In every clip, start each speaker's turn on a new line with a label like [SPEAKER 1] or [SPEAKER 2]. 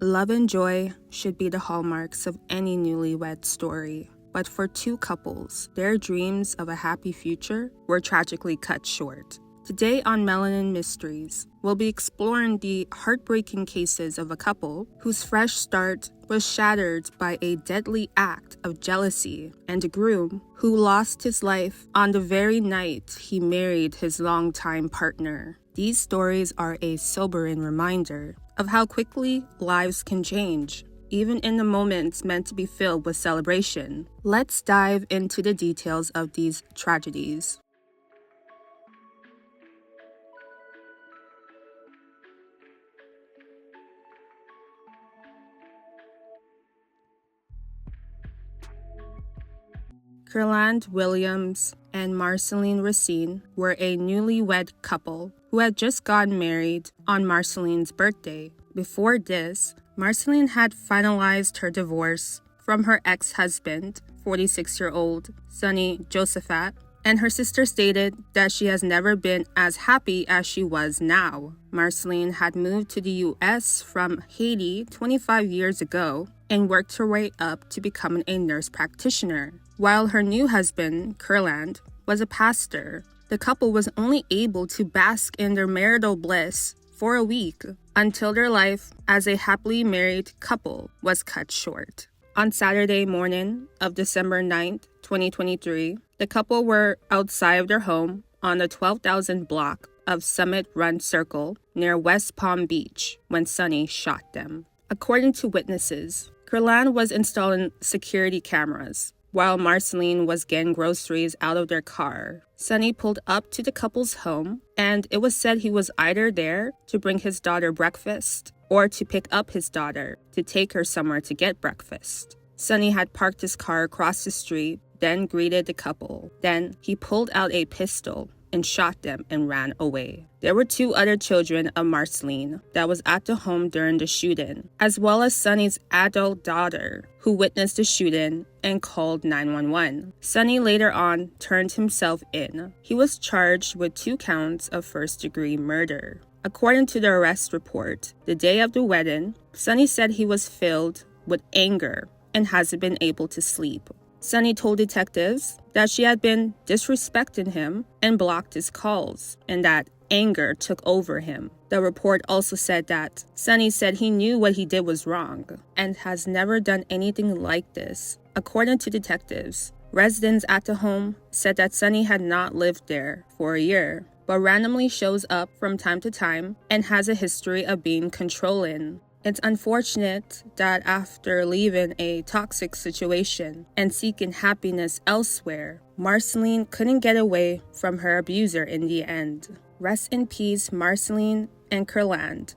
[SPEAKER 1] Love and joy should be the hallmarks of any newlywed story. But for two couples, their dreams of a happy future were tragically cut short. Today on Melanin Mysteries, we'll be exploring the heartbreaking cases of a couple whose fresh start was shattered by a deadly act of jealousy and a groom who lost his life on the very night he married his longtime partner. These stories are a sobering reminder of how quickly lives can change, even in the moments meant to be filled with celebration. Let's dive into the details of these tragedies. Kurland Williams and Marceline Racine were a newlywed couple who had just gotten married on Marceline's birthday. Before this, Marceline had finalized her divorce from her ex-husband, 46-year-old Sonny Josephat, and her sister stated that she has never been as happy as she was now. Marceline had moved to the U.S. from Haiti 25 years ago and worked her way up to becoming a nurse practitioner, while her new husband, Kurland, was a pastor. The couple was only able to bask in their marital bliss for a week until their life as a happily married couple was cut short. On Saturday morning of December 9th, 2023, the couple were outside of their home on the 12,000 block of Summit Run Circle near West Palm Beach when Sonny shot them. According to witnesses, Kurland was installing security cameras while Marceline was getting groceries out of their car. Sonny pulled up to the couple's home, and it was said he was either there to bring his daughter breakfast or to pick up his daughter to take her somewhere to get breakfast. Sonny had parked his car across the street, then greeted the couple. Then he pulled out a pistol and shot them and ran away. There were two other children of Marceline that was at the home during the shooting, as well as Sonny's adult daughter, who witnessed the shooting and called 911. Sonny later on turned himself in. He was charged with 2 counts of first-degree murder. According to the arrest report, the day of the wedding, Sonny said he was filled with anger and hasn't been able to sleep. Sonny told detectives that she had been disrespecting him and blocked his calls, and that anger took over him. The report also said that Sonny said he knew what he did was wrong and has never done anything like this. According to detectives, residents at the home said that Sonny had not lived there for a year, but randomly shows up from time to time and has a history of being controlling. It's unfortunate that after leaving a toxic situation and seeking happiness elsewhere, Marceline couldn't get away from her abuser in the end. Rest in peace, Marceline and Kurland.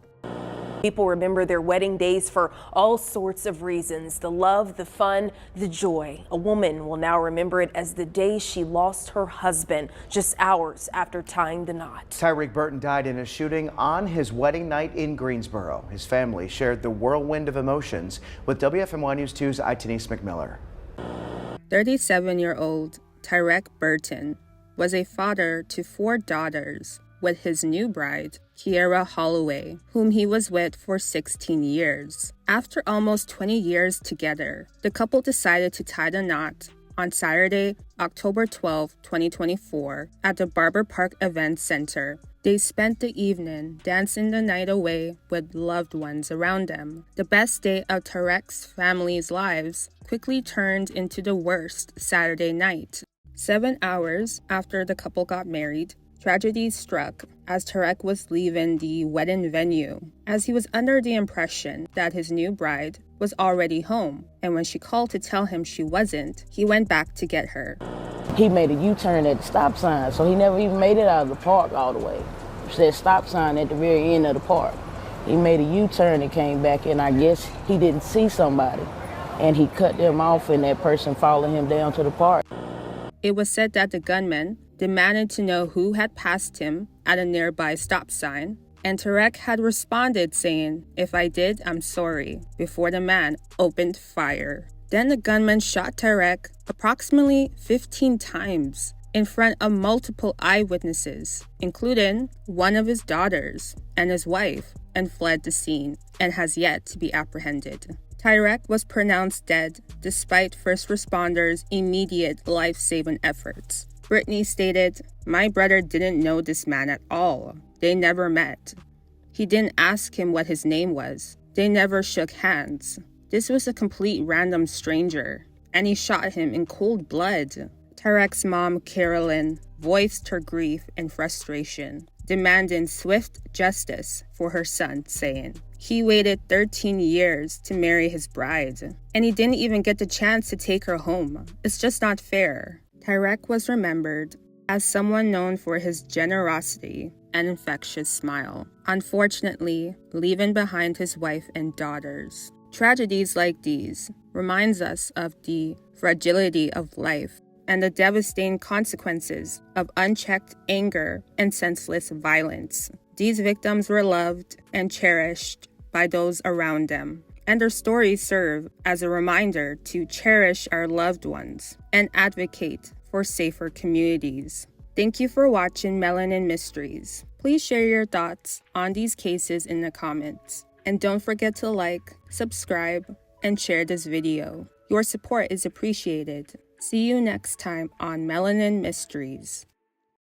[SPEAKER 2] People remember their wedding days for all sorts of reasons: the love, the fun, the joy. A woman will now remember it as the day she lost her husband just hours after tying the knot.
[SPEAKER 3] Tyreek Burton died in a shooting on his wedding night in Greensboro. His family shared the whirlwind of emotions with WFMY News 2's Itanise McMiller.
[SPEAKER 1] 37-year-old Tyreek Burton was a father to 4 daughters with his new bride, Kiera Holloway, whom he was with for 16 years. After almost 20 years together, the couple decided to tie the knot on Saturday, October 12, 2024, at the Barber Park Event Center. They spent the evening dancing the night away with loved ones around them. The best day of Tyreek's family's lives quickly turned into the worst Saturday night. 7 hours after the couple got married, tragedy struck as Tyreek was leaving the wedding venue, as he was under the impression that his new bride was already home, and when she called to tell him she wasn't, he went back to get her.
[SPEAKER 4] He made a U-turn at the stop sign, so he never even made it out of the park all the way. It said stop sign at the very end of the park. He made a U-turn and came back, and I guess he didn't see somebody, and he cut them off, and that person followed him down to the park.
[SPEAKER 1] It was said that the gunman demanded to know who had passed him at a nearby stop sign, and Tyreek had responded saying, "If I did, I'm sorry," before the man opened fire. Then the gunman shot Tyreek approximately 15 times in front of multiple eyewitnesses, including one of his daughters and his wife, and fled the scene and has yet to be apprehended. Tyrek was pronounced dead despite first responders' immediate life-saving efforts. Brittany stated, "My brother didn't know this man at all. They never met. He didn't ask him what his name was. They never shook hands. This was a complete random stranger, and he shot him in cold blood." Tyrek's mom, Carolyn, voiced her grief and frustration, demanding swift justice for her son, saying, "He waited 13 years to marry his bride, and he didn't even get the chance to take her home. It's just not fair." Tyrek was remembered as someone known for his generosity and infectious smile, unfortunately leaving behind his wife and daughters. Tragedies like these reminds us of the fragility of life and the devastating consequences of unchecked anger and senseless violence. These victims were loved and cherished by those around them, and their stories serve as a reminder to cherish our loved ones and advocate for safer communities. Thank you for watching Melanin Mysteries. Please share your thoughts on these cases in the comments. And don't forget to like, subscribe, and share this video. Your support is appreciated. See you next time on Melanin Mysteries.